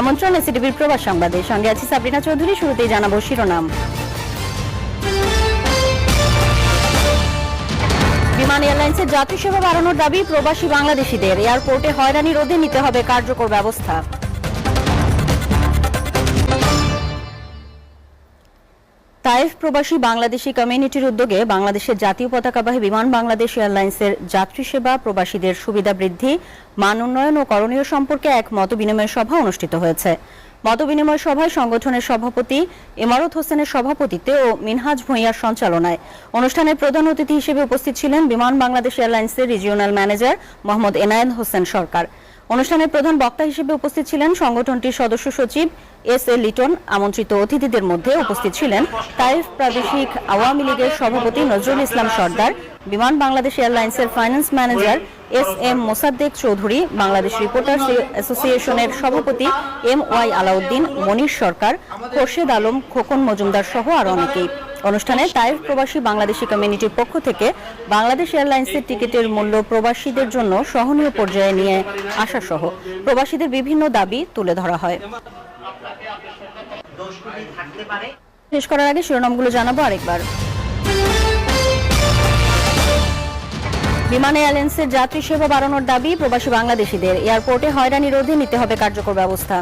আমন্ত্রণ এসিটিভির প্রবাস সংবাদে, সঙ্গে আছি সাবরিনা চৌধুরী। শুরুতেই জানাবো শিরোনাম। বিমান এয়ারলাইন্সের যাত্রী সেবা বাড়ানোর দাবি প্রবাসী বাংলাদেশিদের। এয়ারপোর্টে হয়রানি রোধে নিতে হবে কার্যকর ব্যবস্থা। তাইফ প্রবাসী বাংলাদেশি কমিউনিটির উদ্যোগে বাংলাদেশের জাতীয় পতাকাবাহী বিমান বাংলাদেশ এয়ারলাইন্সের যাত্রী সেবা প্রবাসীদের সুবিধা বৃদ্ধি, মান উন্নয়ন ও করণীয় সম্পর্কে এক মতবিনিময় সভা অনুষ্ঠিত হয়েছে। মতবিনিময় সভায় সংগঠনের সভাপতি ইমারত হোসেনের সভাপতিত্বে ও মিনহাজ ভূঁইয়ার সঞ্চালনায় অনুষ্ঠানের প্রধান অতিথি হিসেবে উপস্থিত ছিলেন বিমান বাংলাদেশ এয়ারলাইন্সের রিজিওনাল ম্যানেজার মোহাম্মদ এনায়েত হোসেন সরকার। অনুষ্ঠানের প্রধান বক্তা হিসেবে উপস্থিত ছিলেন সংগঠনটির সদস্য সচিব এস.এ. লিটন। আমন্ত্রিত অতিথিদের মধ্যে উপস্থিত ছিলেন তাইফ প্রাদেশিক আওয়ামী লীগের সভাপতি নজরুল ইসলাম সর্দার, বিমান বাংলাদেশ এয়ারলাইন্সের finance manager SM. Mosaddek Chowdhury, Bangladesh reporters অ্যাসোসিয়েশনের সভাপতি এম.ওয়াই আলাউদ্দিন, মনির সরকার, খোরশেদ আলম, খোকন মজুমদার সহ আরও অনেকেই। অনুষ্ঠানে তাইফ প্রবাসী বাংলাদেশি কমিউনিটির পক্ষ থেকে বাংলাদেশ এয়ারলাইন্সের টিকিটের মূল্য প্রবাসীদের জন্য সহনীয় পর্যায়ে নিয়ে আসা সহ প্রবাসীদের বিভিন্ন দাবি তুলে ধরা হয়। শেষ করার আগে শিরোনামগুলো জানাবো আরেকবার। বিমান এয়ারলাইন্সের যাত্রী সেবা বাড়ানোর দাবি প্রবাসী বাংলাদেশিদের। এয়ারপোর্টে হয়রানি রোধে নিতে হবে কার্যকর ব্যবস্থা।